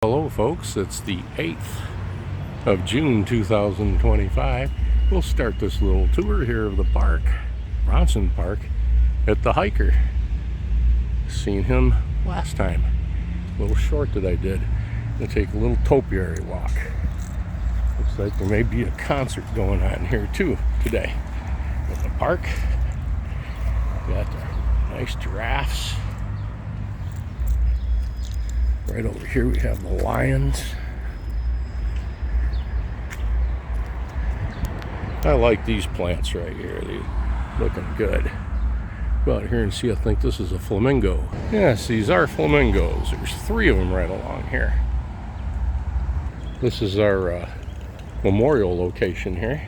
Hello folks, it's the 8th of June 2025. We'll start this little tour here of the park, Bronson Park, at the hiker. Seen him last time, a little short that I did. I'm gonna take a little topiary walk. Looks like there may be a concert going on here too today at the park. Got the nice giraffes. Right over here we have the lions. I like these plants right here. They're looking good. Go out here and see, I think this is a flamingo. Yes, these are flamingos. There's 3 of them right along here. This is our memorial location here.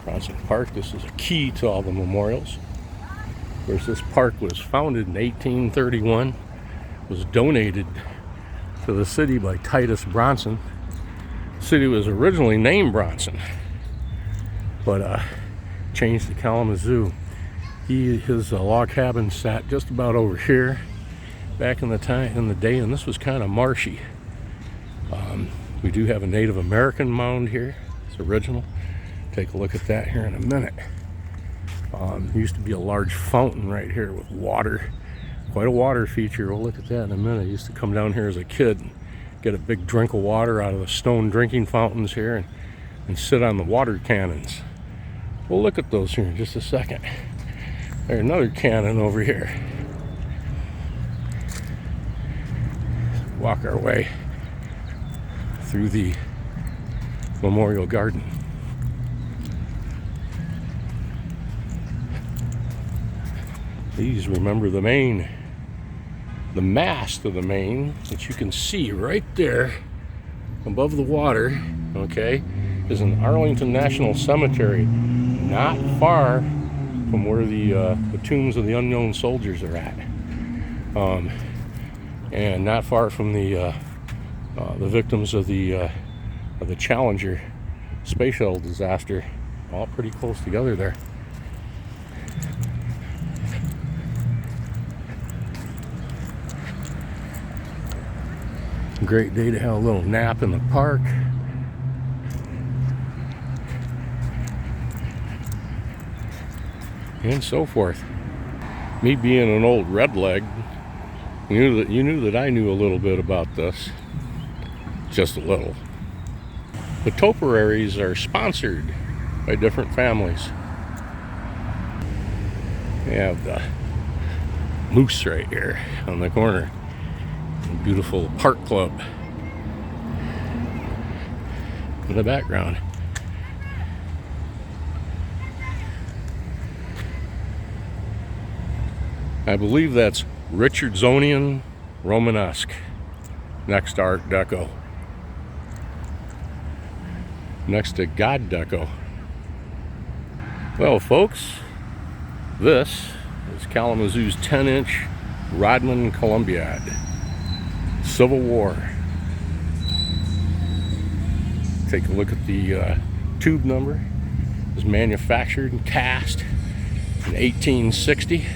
Bronson Park. This is a key to all the memorials. Of course, this park was founded in 1831. Was donated to the city by Titus Bronson. The city was originally named Bronson, but changed to Kalamazoo. His log cabin sat just about over here back in the day, and this was kind of marshy. We do have a Native American mound here. It's original. Take a look at that here in a minute. There used to be a large fountain right here with water. Quite a water feature. We'll look at that in a minute. I used to come down here as a kid and get a big drink of water out of the stone drinking fountains here and sit on the water cannons. We'll look at those here in just a second. There's another cannon over here. Walk our way through the memorial garden. These remember the Maine. The mast of the Maine that you can see right there above the water, okay, is in Arlington National Cemetery, not far from where the tombs of the unknown soldiers are at, and not far from the victims of the Challenger space shuttle disaster. All pretty close together there. Great day to have a little nap in the park. And so forth. Me being an old redleg, you knew that I knew a little bit about this. Just a little. The Topiaries are sponsored by different families. We have the moose right here on the corner. Beautiful park club in the background. I believe that's Richardsonian Romanesque next to Art Deco, next to God Deco. Well folks, this is Kalamazoo's 10-inch Rodman Columbiad. Civil War. Take a look at the tube number. It was manufactured and cast in 1860.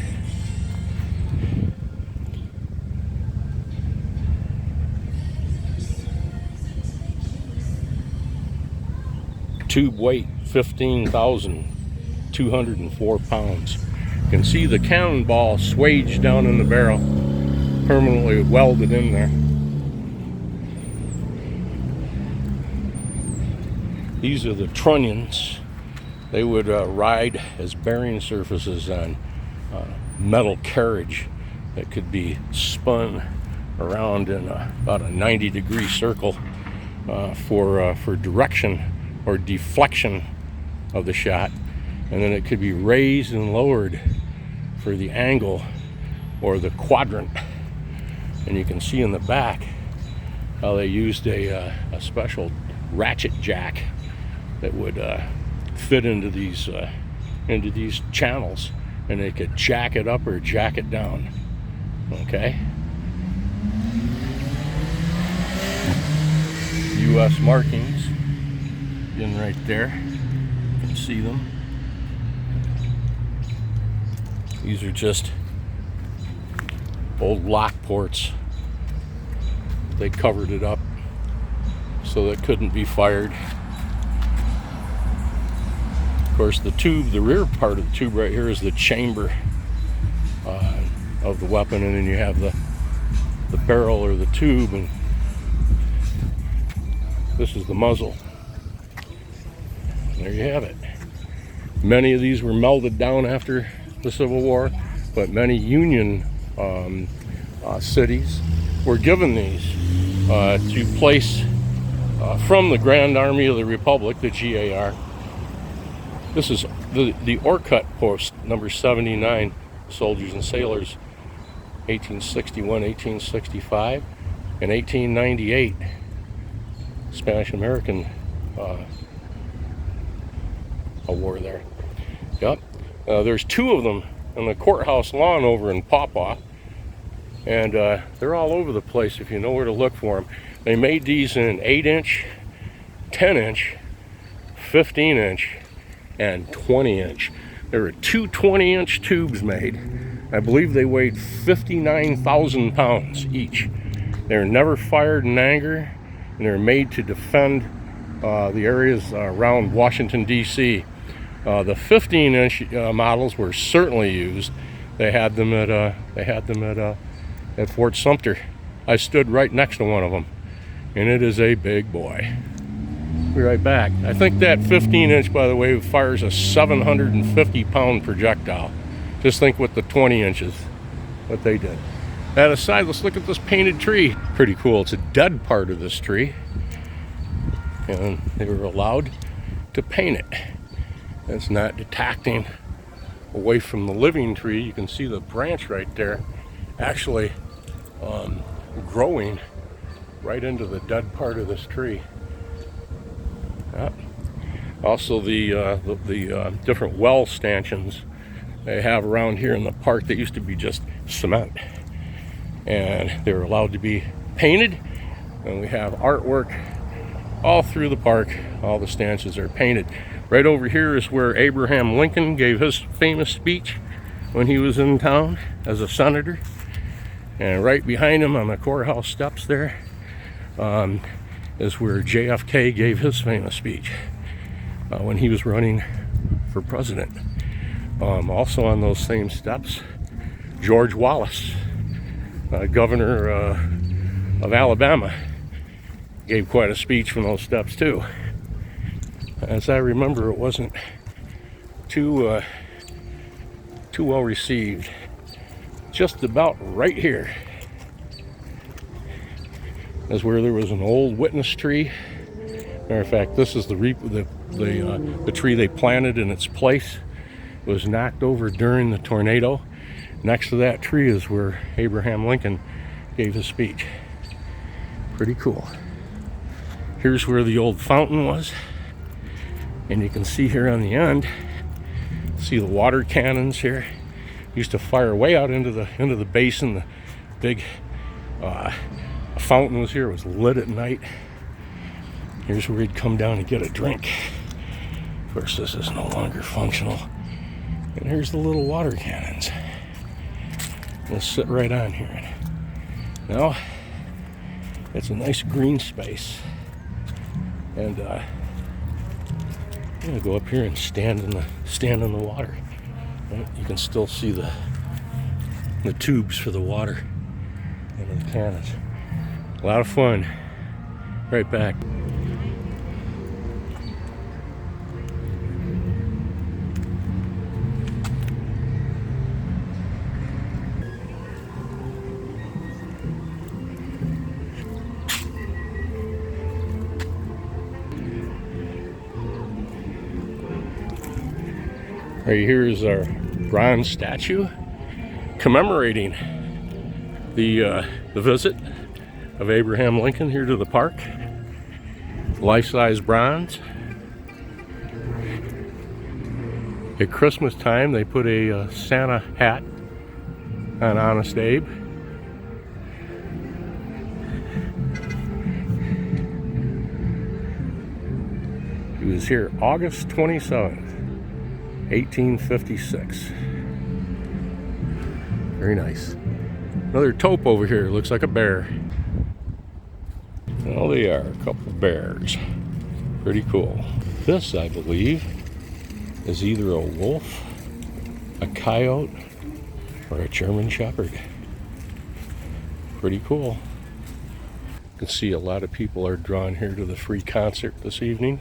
Tube weight 15,204 pounds. You can see the cannonball swage down in the barrel, permanently welded in there. These are the trunnions. They would ride as bearing surfaces on metal carriage that could be spun around in about a 90-degree circle for direction or deflection of the shot, and then it could be raised and lowered for the angle or the quadrant. And you can see in the back how they used a special ratchet jack that would fit into these channels, and they could jack it up or jack it down. Okay. U.S. markings in right there. You can see them. These are just old lock ports They covered it up so it couldn't be fired. Of course, the tube, the rear part of the tube right here is the chamber of the weapon, and then you have the barrel or the tube, and this is the muzzle. There you have it. Many of these were melted down after the Civil War, but many Union cities were given these to place from the Grand Army of the Republic, the GAR. This is the Orcutt Post, number 79, soldiers and sailors, 1861, 1865, and 1898, Spanish-American war there. Yep. There's two of them on the courthouse lawn over in Pawpaw, and they're all over the place if you know where to look for them. They made these in 8-inch, 10-inch, 15-inch, and 20-inch. There were two 20-inch tubes made. I believe they weighed 59,000 pounds each. They were never fired in anger, and they're made to defend the areas around Washington, D.C. The 15-inch models were certainly used. They had them at Fort Sumter. I stood right next to one of them, and it is a big boy. Be right back. I think that 15-inch, by the way, fires a 750-pound projectile. Just think with the 20 inches, what they did. That aside, let's look at this painted tree. Pretty cool. It's a dead part of this tree, and they were allowed to paint it. It's not detacting away from the living tree. You can see the branch right there actually growing right into the dead part of this tree. Also the different well stanchions they have around here in the park that used to be just cement, and they were allowed to be painted, and we have artwork all through the park. All the stanchions are painted. Right over here is where Abraham Lincoln gave his famous speech when he was in town as a senator, and right behind him on the courthouse steps there is where JFK gave his famous speech when he was running for president. Also on those same steps, George Wallace, governor of Alabama, gave quite a speech from those steps too. As I remember, it wasn't too well received. Just about right here is where there was an old witness tree. Matter of fact, this is the tree they planted in its place. It was knocked over during the tornado. Next to that tree is where Abraham Lincoln gave his speech. Pretty cool. Here's where the old fountain was, and you can see here on the end, see the water cannons here. Used to fire way out into the basin. The big fountain was here. It was lit at night. Here's where he'd come down and get a drink. Of course, this is no longer functional. And here's the little water cannons. Let's sit right on here. Now, it's a nice green space. And I'm gonna go up here and stand in the water. Right? You can still see the tubes for the water and the cannons. A lot of fun. Right back. Right here is our bronze statue commemorating the visit of Abraham Lincoln here to the park. Life-size bronze. At Christmas time, they put a Santa hat on Honest Abe. He was here August 27th. 1856. Very nice. Another taupe over here. Looks like a bear. Well, they are a couple bears. Pretty cool. This, I believe, is either a wolf, a coyote, or a German Shepherd. Pretty cool. You can see a lot of people are drawn here to the free concert this evening.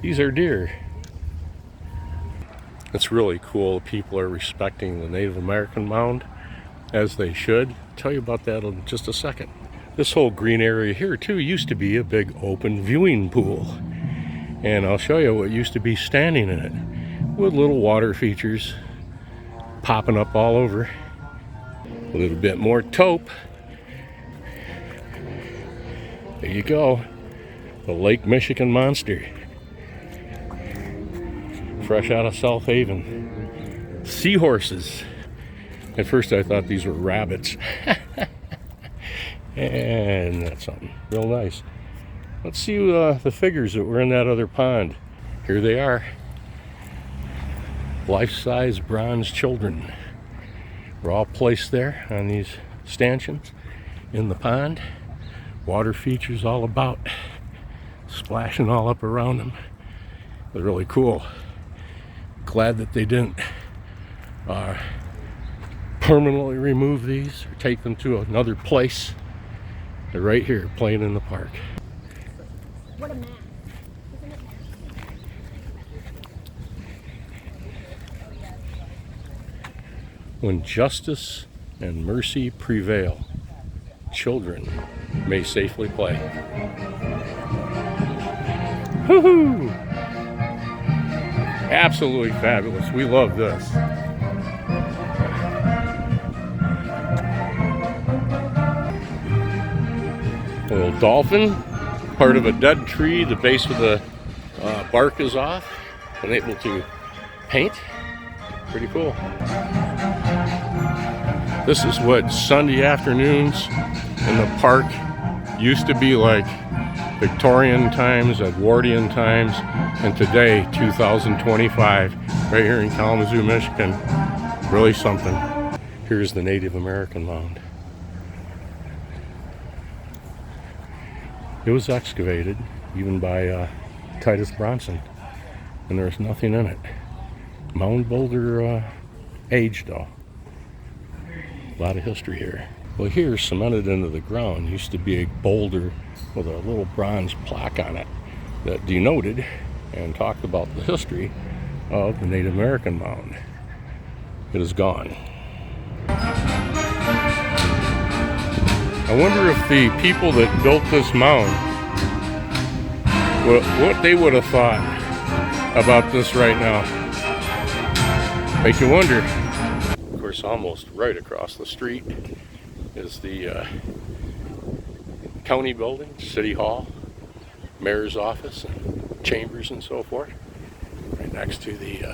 These are deer. It's really cool. People are respecting the Native American mound, as they should. I'll tell you about that in just a second. This whole green area here too used to be a big open viewing pool. And I'll show you what used to be standing in it, with little water features popping up all over. A little bit more taupe. There you go. The Lake Michigan monster. Fresh out of South Haven. Seahorses. At first I thought these were rabbits. And that's something real nice. Let's see the figures that were in that other pond. Here they are. Life-size bronze children. We're all placed there on these stanchions in the pond. Water features all about. Splashing all up around them. They're really cool. Glad that they didn't permanently remove these or take them to another place. They're right here playing in the park. What a map. Isn't it? When justice and mercy prevail, children may safely play. Woohoo! Absolutely fabulous. We love this. A little dolphin, part of a dead tree. The base of the bark is off. Been able to paint. Pretty cool. This is what Sunday afternoons in the park used to be like. Victorian times, Edwardian times, and today, 2025, right here in Kalamazoo, Michigan. Really something. Here's the Native American mound. It was excavated, even by Titus Bronson, and there's nothing in it. Mound boulder age, though. A lot of history here. Well, here, cemented into the ground, used to be a boulder with a little bronze plaque on it that denoted and talked about the history of the Native American mound. It is gone. I wonder if the people that built this mound, what they would have thought about this right now. Make you wonder. Of course, almost right across the street is the county building, city hall, mayor's office, and chambers and so forth. Right next to the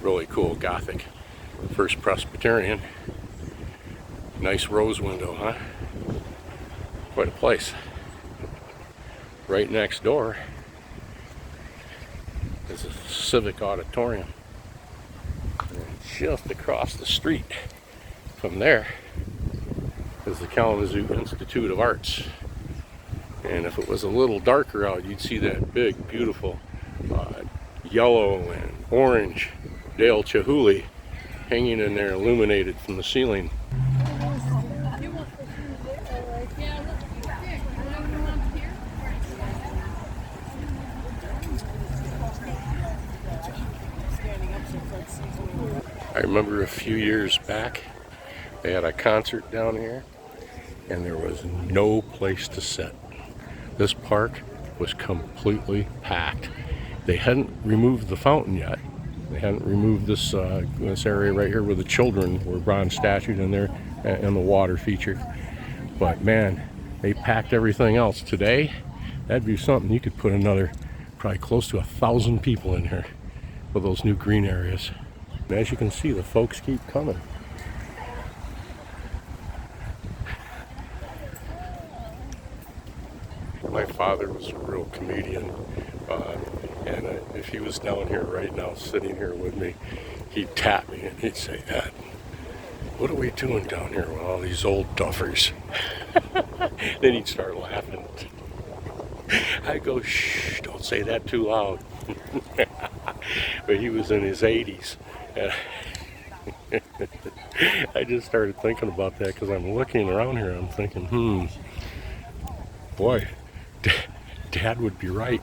really cool Gothic First Presbyterian. Nice rose window, huh? Quite a place. Right next door is a civic auditorium. And just across the street from there is the Kalamazoo Institute of Arts. And if it was a little darker out, you'd see that big, beautiful yellow and orange Dale Chihuly hanging in there, illuminated from the ceiling. I remember a few years back, they had a concert down here, and there was no place to sit. This park was completely packed. They hadn't removed the fountain yet. They hadn't removed this this area right here where the children were bronze statued in there and the water featured. But man, they packed everything else. Today, that'd be something. You could put another probably close to 1,000 people in here with those new green areas. And as you can see, the folks keep coming. My father was a real comedian, and if he was down here right now, sitting here with me, he'd tap me and he'd say, "Dad, what are we doing down here with all these old duffers? Then he'd start laughing. I go, shh, don't say that too loud. But he was in his 80s. And I just started thinking about that because I'm looking around here. I'm thinking, boy, Dad would be right.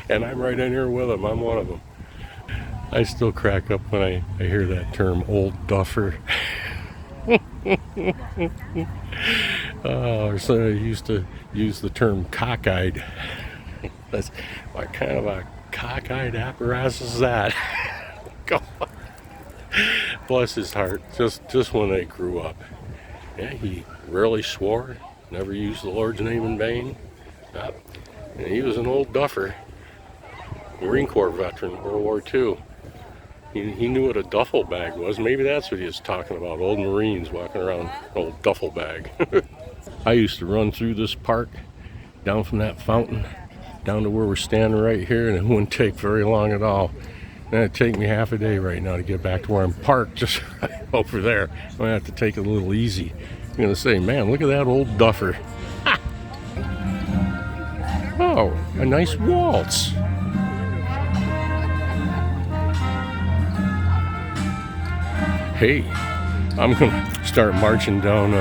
And I'm right in here with him. I'm one of them. I still crack up when I hear that term, old duffer. So I used to use the term cockeyed. That's what kind of a cockeyed apparatus is that? Bless his heart. Just when they grew up, yeah, he rarely swore, never used the Lord's name in vain. And he was an old duffer, Marine Corps veteran, World War II. He knew what a duffel bag was. Maybe that's what he was talking about. Old Marines walking around an old duffel bag. I used to run through this park, down from that fountain, down to where we're standing right here, and it wouldn't take very long at all. And it'd take me half a day right now to get back to where I'm parked, just right over there. I'm gonna have to take it a little easy. I'm gonna say, man, look at that old duffer. Ha! Oh, a nice waltz. Hey, I'm gonna start marching down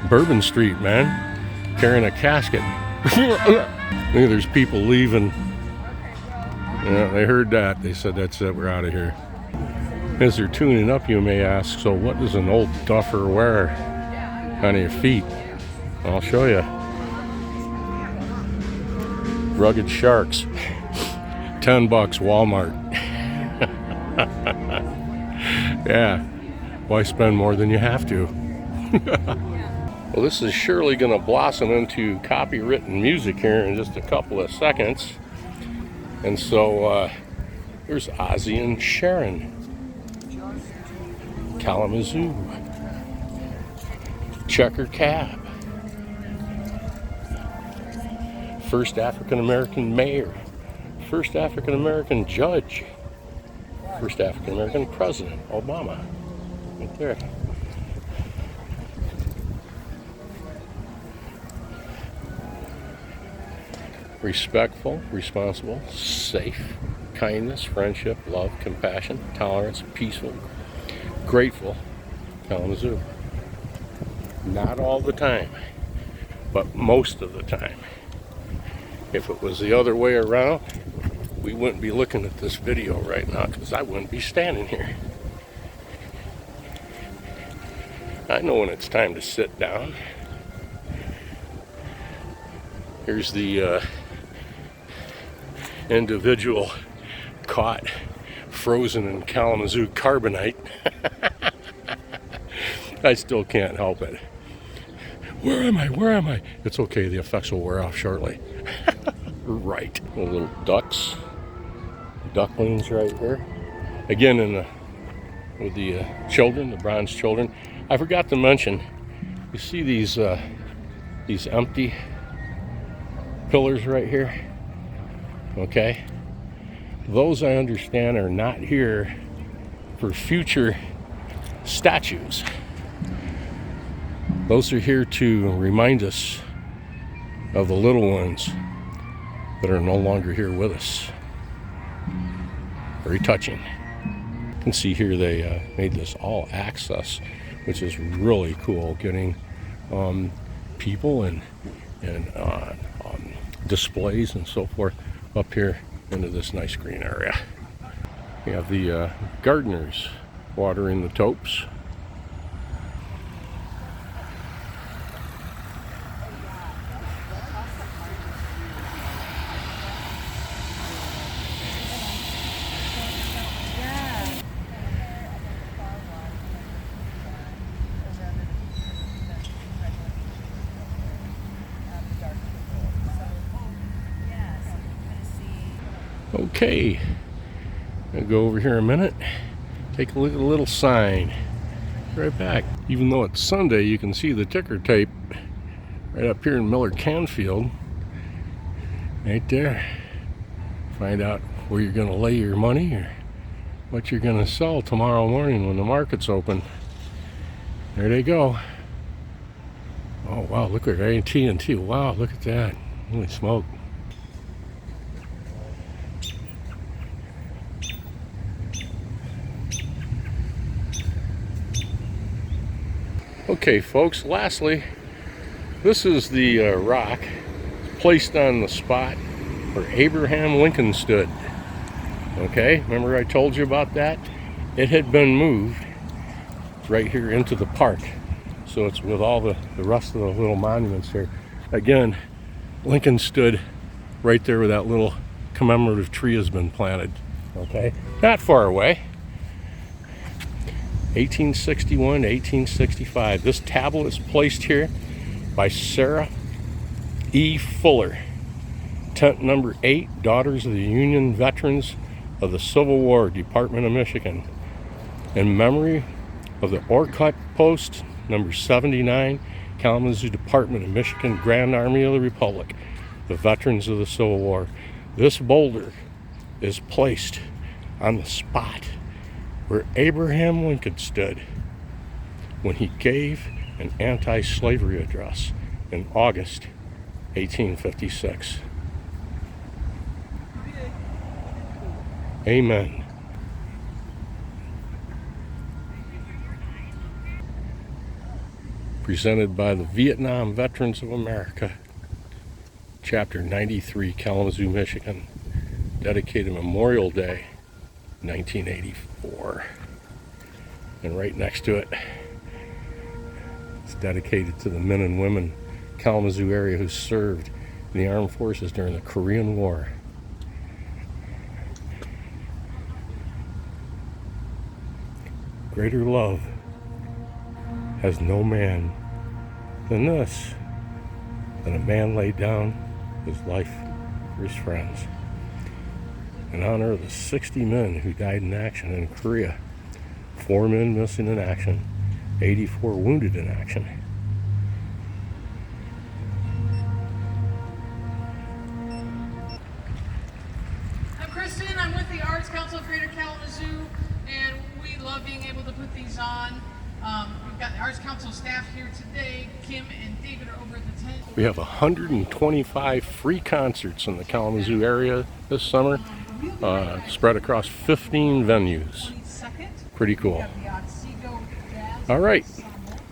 Bourbon Street, man, carrying a casket. Look, there's people leaving. Yeah, they heard that. They said, that's it, we're out of here. As they're tuning up, you may ask, so what does an old duffer wear on your feet? I'll show you. Rugged Sharks. $10 Walmart. Yeah. Why spend more than you have to? Well, this is surely going to blossom into copywritten music here in just a couple of seconds. And so here's Ozzy and Sharon. Kalamazoo. Checker Cab. First African-American mayor. First African-American judge. First African-American president, Obama. Right there. Respectful, responsible, safe, kindness, friendship, love, compassion, tolerance, peaceful, grateful, Kalamazoo. Not all the time, but most of the time. If it was the other way around, we wouldn't be looking at this video right now because I wouldn't be standing here. I know when it's time to sit down. Here's the individual caught frozen in Kalamazoo carbonite. I still can't help it. Where am I? Where am I? It's okay, the effects will wear off shortly. Right. The little ducks, ducklings right here. Again, with the children, the bronze children. I forgot to mention, you see these empty pillars right here? Okay? Those, I understand, are not here for future statues. Those are here to remind us of the little ones that are no longer here with us. Very touching. You can see here they made this all access, which is really cool, getting people and displays and so forth up here into this nice green area. We have the gardeners watering the topes. Okay, I'll go over here a minute, take a look at the little sign. Right back. Even though it's Sunday, you can see the ticker tape right up here in Miller Canfield. Right there. Find out where you're going to lay your money or what you're going to sell tomorrow morning when the market's open. There they go. Oh wow, look at AT&T. Wow, look at that. Holy smoke. Okay folks, lastly, this is the rock placed on the spot where Abraham Lincoln stood. Okay, remember I told you about that? It had been moved right here into the park. So it's with all the rest of the little monuments here. Again, Lincoln stood right there where that little commemorative tree has been planted. Okay, not far away. 1861 to 1865. This tablet is placed here by Sarah E. Fuller. Tent number 8, Daughters of the Union Veterans of the Civil War, Department of Michigan. In memory of the Orcutt Post number 79, Kalamazoo Department of Michigan, Grand Army of the Republic, the Veterans of the Civil War. This boulder is placed on the spot where Abraham Lincoln stood when he gave an anti-slavery address in August 1856. Amen. Presented by the Vietnam Veterans of America, Chapter 93, Kalamazoo, Michigan. Dedicated Memorial Day, 1984. And right next to it, it's dedicated to the men and women Kalamazoo area who served in the armed forces during the Korean War. Greater love has no man than this, that a man laid down his life for his friends. In honor of the 60 men who died in action in Korea, 4 men missing in action, 84 wounded in action. I'm Kristen. I'm with the Arts Council of Greater Kalamazoo, and we love being able to put these on. We've got the Arts Council staff here today. Kim and David are over at the tent. We have 125 free concerts in the Kalamazoo area this summer, spread across 15 venues. Pretty cool. All right.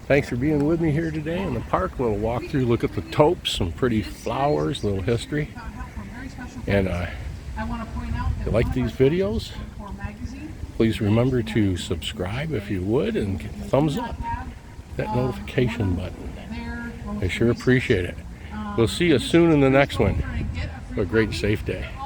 Thanks for being with me here today in the park. A little walkthrough, look at the topes, some pretty flowers, a little history. And if you like these videos, please remember to subscribe if you would, and thumbs up that notification button. I sure appreciate it. We'll see you soon in the next one. Have a great, safe day.